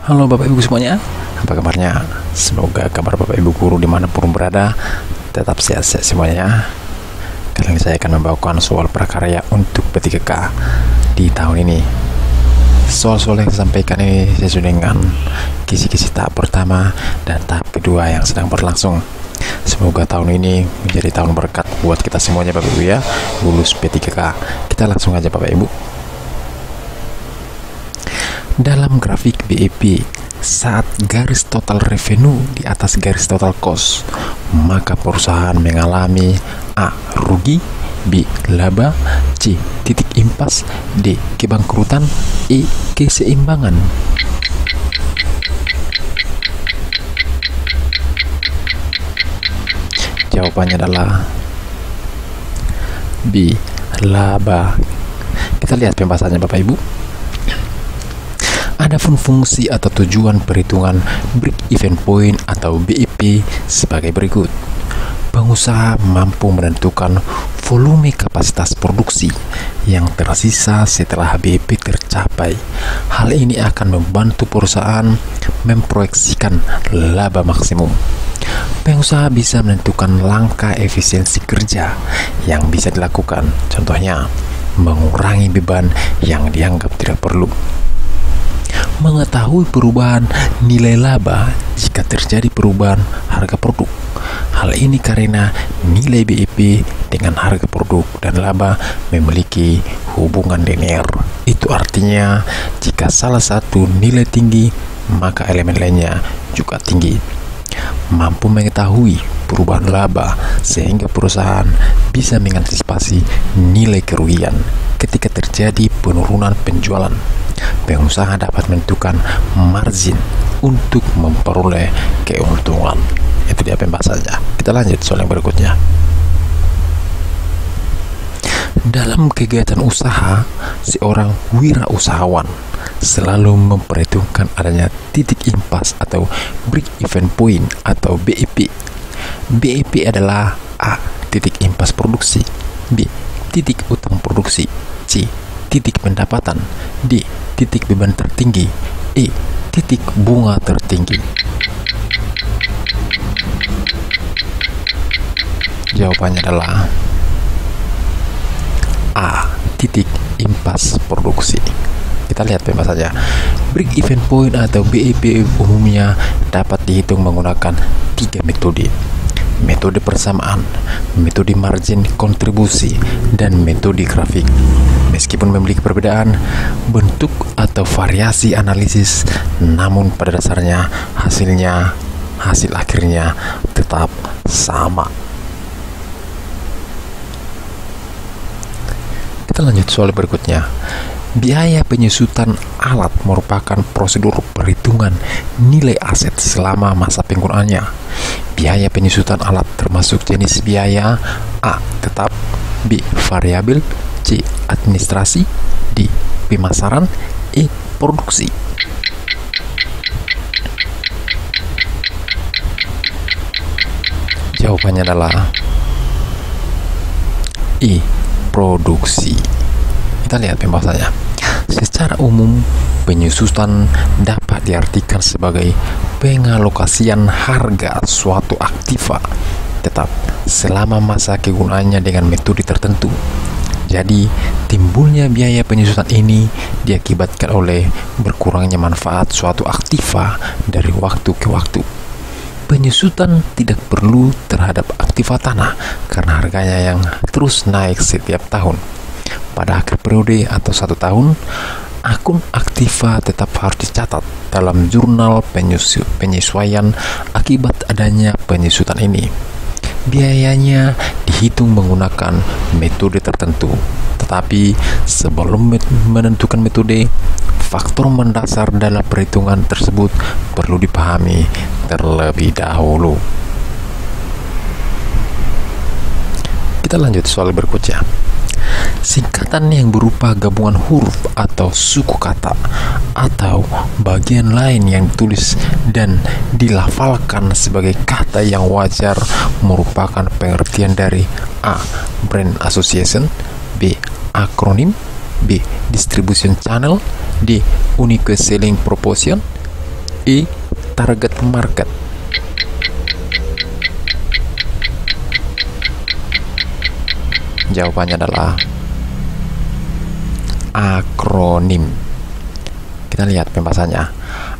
Halo Bapak Ibu semuanya, apa kabarnya? Semoga kabar Bapak Ibu guru dimanapun berada tetap sehat-sehat semuanya. Kali ini saya akan membawakan soal prakarya untuk P3K di tahun ini. Soal-soal yang saya sampaikan ini sesuai dengan kisi-kisi tahap pertama dan tahap kedua yang sedang berlangsung. Semoga tahun ini menjadi tahun berkat buat kita semuanya Bapak Ibu ya, lulus P3K. Kita langsung aja Bapak Ibu. Dalam grafik BEP, saat garis total revenue di atas garis total cost, maka perusahaan mengalami A. rugi, B. laba, C. titik impas, D. kebangkrutan, E. keseimbangan. Jawabannya adalah B. laba. Kita lihat pembahasannya Bapak Ibu. Adapun fungsi atau tujuan perhitungan break-even point atau BEP sebagai berikut. Pengusaha mampu menentukan volume kapasitas produksi yang tersisa setelah BEP tercapai. Hal ini akan membantu perusahaan memproyeksikan laba maksimum. Pengusaha bisa menentukan langkah efisiensi kerja yang bisa dilakukan. Contohnya, mengurangi beban yang dianggap tidak perlu. Mengetahui perubahan nilai laba jika terjadi perubahan harga produk. Hal ini karena nilai BEP dengan harga produk dan laba memiliki hubungan linear. Itu artinya jika salah satu nilai tinggi, maka elemen lainnya juga tinggi. Mampu mengetahui perubahan laba sehingga perusahaan bisa mengantisipasi nilai kerugian ketika terjadi penurunan penjualan. Pengusaha dapat menentukan margin untuk memperoleh keuntungan. Itu dia pembahasannya. Kita lanjut soal yang berikutnya. Dalam kegiatan usaha, seorang wirausahawan selalu memperhitungkan adanya titik impas atau break-even point atau BEP. BEP adalah A. titik impas produksi, B. titik utang produksi, C. titik pendapatan, D. titik beban tertinggi, E. titik bunga tertinggi. Jawabannya adalah A. titik impas produksi. Kita lihat pembahasannya. Break even point atau BEP umumnya dapat dihitung menggunakan 3 metode. Metode persamaan, metode margin kontribusi, dan metode grafik. Meskipun memiliki perbedaan bentuk atau variasi analisis, namun pada dasarnya hasil akhirnya tetap sama. Kita lanjut soal berikutnya. Biaya penyusutan alat merupakan prosedur perhitungan nilai aset selama masa penggunaannya. Biaya penyusutan alat termasuk jenis biaya A. tetap, B. variabel, C. administrasi, D. pemasaran, E. produksi. Jawabannya adalah E. produksi. Kita lihat pembahasannya. Secara umum, penyusutan dapat diartikan sebagai pengalokasian harga suatu aktiva tetap selama masa kegunaannya dengan metode tertentu. Jadi, timbulnya biaya penyusutan ini diakibatkan oleh berkurangnya manfaat suatu aktiva dari waktu ke waktu. Penyusutan tidak perlu terhadap aktiva tanah karena harganya yang terus naik setiap tahun. Pada akhir periode atau 1 tahun, akun aktiva tetap harus dicatat dalam jurnal penyesuaian akibat adanya penyusutan ini. Biayanya dihitung menggunakan metode tertentu, tetapi sebelum menentukan metode, faktor mendasar dalam perhitungan tersebut perlu dipahami terlebih dahulu. Kita lanjut soal berikutnya. Singkatan yang berupa gabungan huruf atau suku kata atau bagian lain yang ditulis dan dilafalkan sebagai kata yang wajar merupakan pengertian dari A. brand association, B. akronim, B. distribution channel, D. unique selling proportion, E. Target market. Jawabannya adalah akronim. Kita lihat pembahasannya.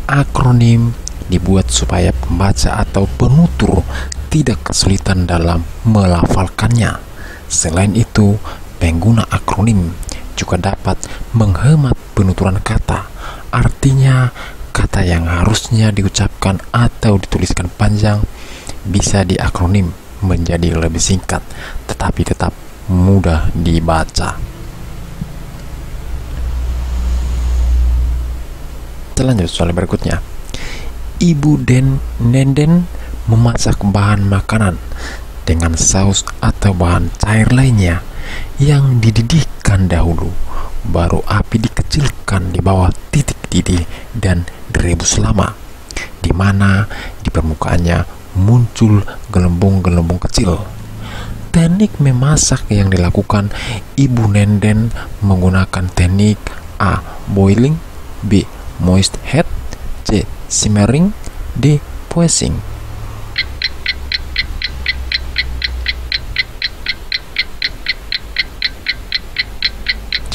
Akronim dibuat supaya pembaca atau penutur tidak kesulitan dalam melafalkannya. Selain itu, pengguna akronim juga dapat menghemat penuturan kata. Artinya, kata yang harusnya diucapkan atau dituliskan panjang bisa diakronim menjadi lebih singkat, tetapi tetap mudah dibaca. Lanjut soal berikutnya. Ibu Nenden memasak bahan makanan dengan saus atau bahan cair lainnya yang dididihkan dahulu, baru api dikecilkan di bawah titik didih dan direbus lama, di mana di permukaannya muncul gelembung-gelembung kecil. Teknik memasak yang dilakukan Ibu Nenden menggunakan teknik A. Boiling, B. Moist heat, C. Simmering, D. Poaching.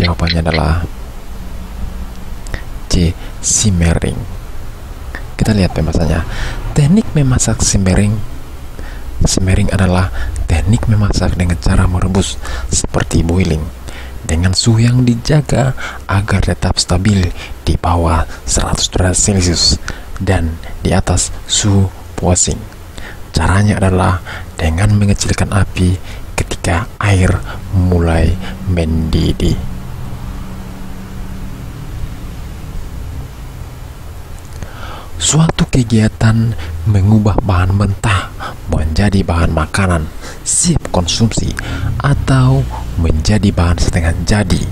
Jawabannya adalah C. Simmering. Kita lihat pembahasannya. Teknik memasak simmering adalah teknik memasak dengan cara merebus seperti boiling, dengan suhu yang dijaga agar tetap stabil di bawah 100 derajat Celcius dan di atas suhu poaching. Caranya adalah dengan mengecilkan api ketika air mulai mendidih. Suatu kegiatan mengubah bahan mentah menjadi bahan makanan siap konsumsi atau menjadi bahan setengah jadi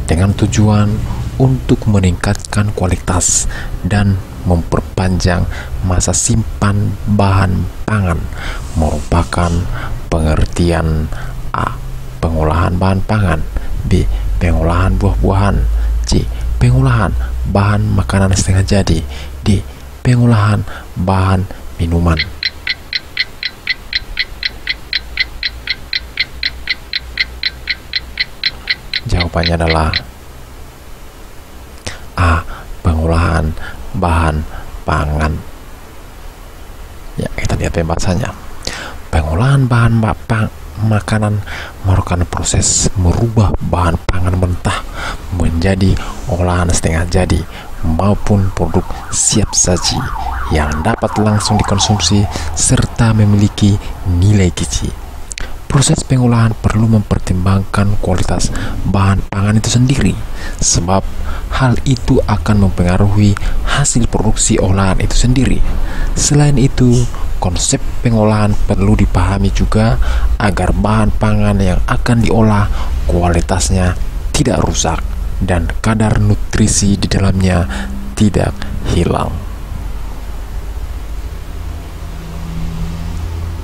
dengan tujuan untuk meningkatkan kualitas dan memperpanjang masa simpan bahan pangan merupakan pengertian A. Pengolahan bahan pangan, B. Pengolahan buah-buahan, C. Pengolahan bahan makanan setengah jadi, D. Pengolahan bahan minuman. Jawabannya adalah A. Pengolahan bahan pangan. Ya, kita lihat pembahasannya. Pengolahan bahan makanan merupakan proses merubah bahan pangan mentah menjadi olahan setengah jadi maupun produk siap saji yang dapat langsung dikonsumsi serta memiliki nilai gizi. Proses pengolahan perlu mempertimbangkan kualitas bahan pangan itu sendiri, sebab hal itu akan mempengaruhi hasil produksi olahan itu sendiri. Selain itu, konsep pengolahan perlu dipahami juga agar bahan pangan yang akan diolah kualitasnya tidak rusak dan kadar nutrisi di dalamnya tidak hilang.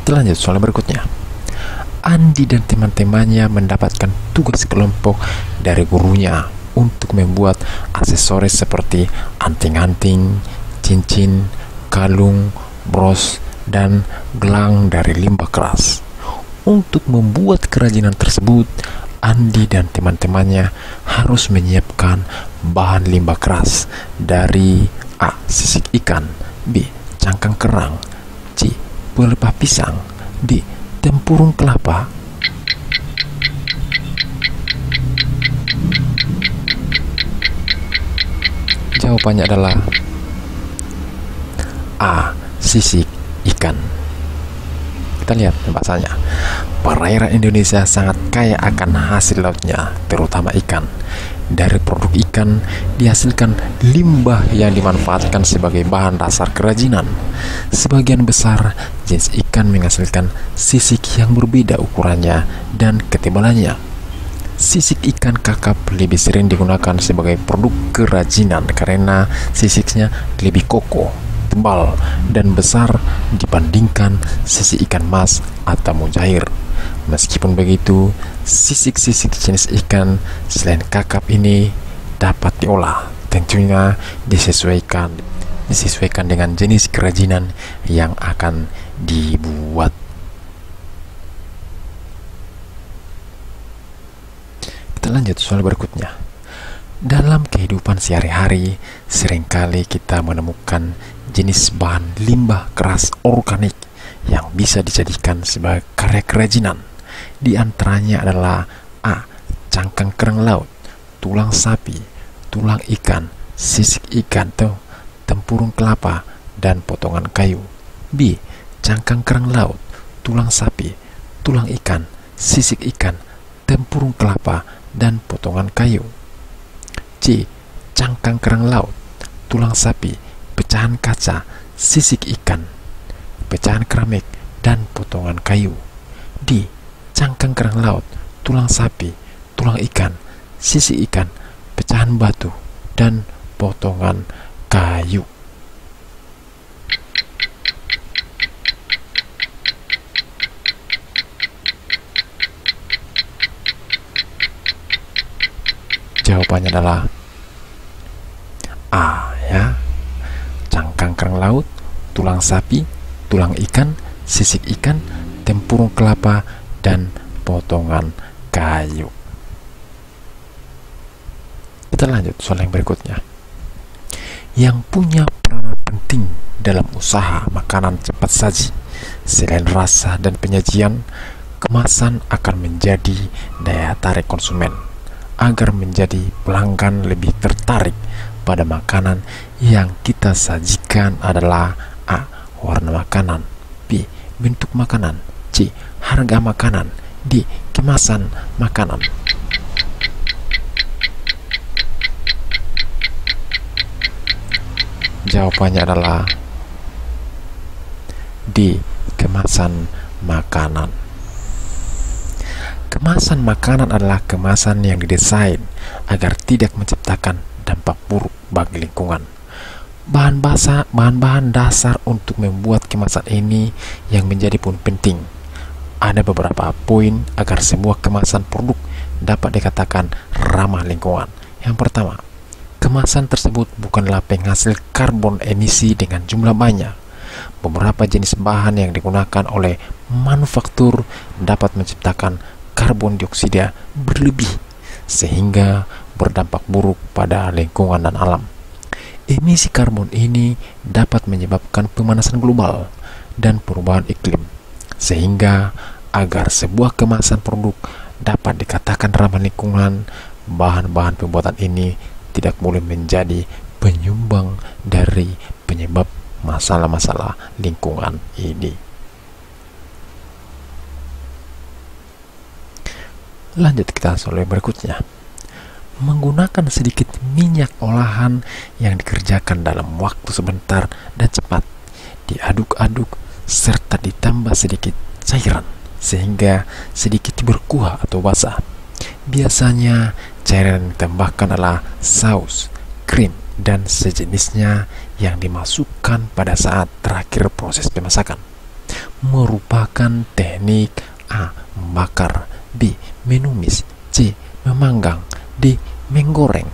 Lanjut soal berikutnya. Andi dan teman-temannya mendapatkan tugas kelompok dari gurunya untuk membuat aksesoris seperti anting-anting, cincin, kalung, bros, dan gelang dari limbah keras. Untuk membuat kerajinan tersebut, Andi dan teman-temannya harus menyiapkan bahan limbah keras dari A. Sisik ikan, B. Cangkang kerang, C. Pelepah pisang, D. Tempurung kelapa. Jawabannya adalah A. Sisik ikan. Kita lihat pembahasannya. Perairan Indonesia sangat kaya akan hasil lautnya, terutama ikan. Dari produk ikan dihasilkan limbah yang dimanfaatkan sebagai bahan dasar kerajinan. Sebagian besar jenis ikan menghasilkan sisik yang berbeda ukurannya dan ketebalannya. Sisik ikan kakap lebih sering digunakan sebagai produk kerajinan karena sisiknya lebih kokoh, tebal, dan besar dibandingkan sisik ikan mas atau mujair. Meskipun begitu, sisik-sisik jenis ikan selain kakap ini dapat diolah, tentunya disesuaikan disesuaikan dengan jenis kerajinan yang akan dibuat. Kita lanjut soal berikutnya. Dalam kehidupan sehari-hari, seringkali kita menemukan jenis bahan limbah keras organik yang bisa dijadikan sebagai karya kerajinan. Di antaranya adalah A. Cangkang kerang laut, tulang sapi, tulang ikan, sisik ikan, tempurung kelapa, dan potongan kayu. B. Cangkang kerang laut, tulang sapi, tulang ikan, sisik ikan, tempurung kelapa, dan potongan kayu. C. Cangkang kerang laut, tulang sapi, pecahan kaca, sisik ikan, pecahan keramik, dan potongan kayu. D. Cangkang kerang laut, tulang sapi, tulang ikan, sisik ikan, pecahan batu, dan potongan kayu. Jawabannya adalah A, ya. Cangkang kerang laut, tulang sapi, tulang ikan, sisik ikan, tempurung kelapa, dan potongan kayu. Kita lanjut soal yang berikutnya. Yang punya peranan penting dalam usaha makanan cepat saji, selain rasa dan penyajian, kemasan akan menjadi daya tarik konsumen agar menjadi pelanggan lebih tertarik pada makanan yang kita sajikan adalah A. Warna makanan, B. Bentuk makanan, C. Harga makanan, D. Kemasan makanan. Jawabannya adalah D. Kemasan makanan. Kemasan makanan adalah kemasan yang didesain agar tidak menciptakan dampak buruk bagi lingkungan. Bahan-bahan dasar untuk membuat kemasan ini yang menjadi pun penting. Ada beberapa poin agar sebuah kemasan produk dapat dikatakan ramah lingkungan. Yang pertama, kemasan tersebut bukanlah penghasil karbon emisi dengan jumlah banyak. Beberapa jenis bahan yang digunakan oleh manufaktur dapat menciptakan karbon dioksida berlebih sehingga berdampak buruk pada lingkungan dan alam. Emisi karbon ini dapat menyebabkan pemanasan global dan perubahan iklim, sehingga agar sebuah kemasan produk dapat dikatakan ramah lingkungan, bahan-bahan pembuatan ini tidak boleh menjadi penyumbang dari penyebab masalah-masalah lingkungan ini. Lanjut kita soal yang berikutnya. Menggunakan sedikit minyak olahan yang dikerjakan dalam waktu sebentar dan cepat, diaduk-aduk serta ditambah sedikit cairan sehingga sedikit berkuah atau basah. Biasanya cairan yang ditambahkan adalah saus, krim, dan sejenisnya yang dimasukkan pada saat terakhir proses pemasakan. Merupakan teknik A. Membakar, B. Menumis, C. Memanggang, D. Menggoreng.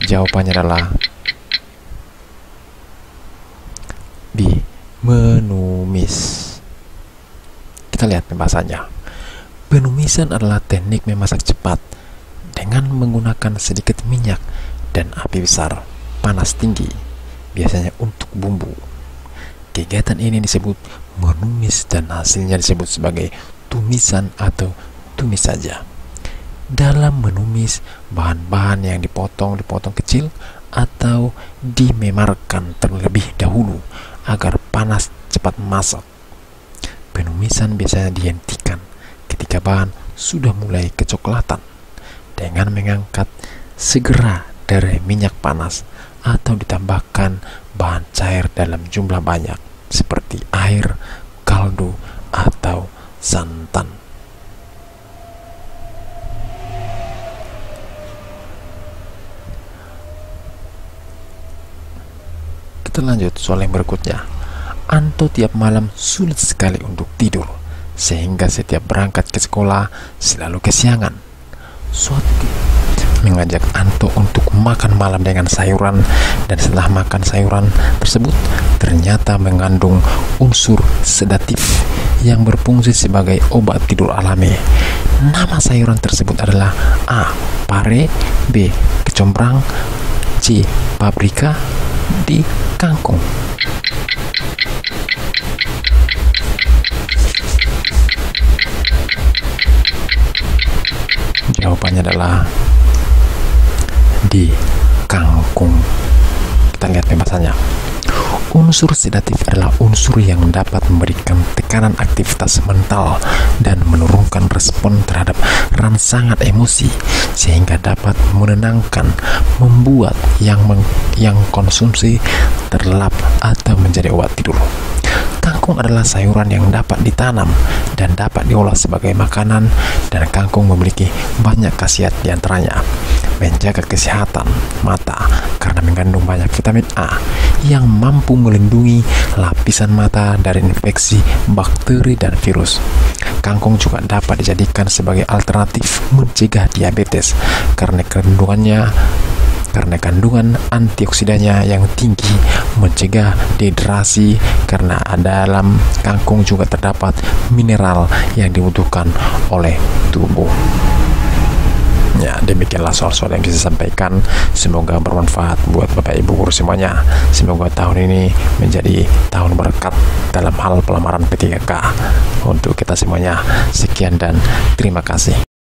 Jawabannya adalah B. Menumis. Kita lihat pembahasannya. Penumisan adalah teknik memasak cepat dengan menggunakan sedikit minyak dan api besar, panas tinggi, biasanya untuk bumbu. Kegiatan ini disebut menumis dan hasilnya disebut sebagai tumisan atau tumis saja. Dalam menumis, bahan-bahan yang dipotong kecil atau dimemarkan terlebih dahulu agar panas cepat masak. Penumisan biasanya dihentikan ketika bahan sudah mulai kecoklatan dengan mengangkat segera dari minyak panas atau ditambahkan bahan cair dalam jumlah banyak seperti air, kaldu, atau santan. Kita lanjut soal yang berikutnya. Anto tiap malam sulit sekali untuk tidur sehingga setiap berangkat ke sekolah selalu kesiangan. mengajak Anto untuk makan malam dengan sayuran, dan setelah makan sayuran tersebut ternyata mengandung unsur sedatif yang berfungsi sebagai obat tidur alami. Nama sayuran tersebut adalah A. pare, B. kecombrang, C. paprika, D. kangkung. Jawabannya adalah di kangkung. Kita lihat pembahasannya. Unsur sedatif adalah unsur yang dapat memberikan tekanan aktivitas mental dan menurunkan respon terhadap rangsangan emosi sehingga dapat menenangkan, membuat yang konsumsi terlelap atau menjadi obat tidur. Kangkung adalah sayuran yang dapat ditanam dan dapat diolah sebagai makanan, dan kangkung memiliki banyak khasiat, diantaranya menjaga kesehatan mata karena mengandung banyak vitamin A yang mampu melindungi lapisan mata dari infeksi bakteri dan virus. Kangkung juga dapat dijadikan sebagai alternatif mencegah diabetes karena kandungan antioksidannya yang tinggi, mencegah dehidrasi karena dalam kangkung juga terdapat mineral yang dibutuhkan oleh tubuh. Ya, demikianlah soal-soal yang bisa saya sampaikan. Semoga bermanfaat buat Bapak Ibu guru semuanya. Semoga tahun ini menjadi tahun berkat dalam hal pelamaran P3K untuk kita semuanya. Sekian dan terima kasih.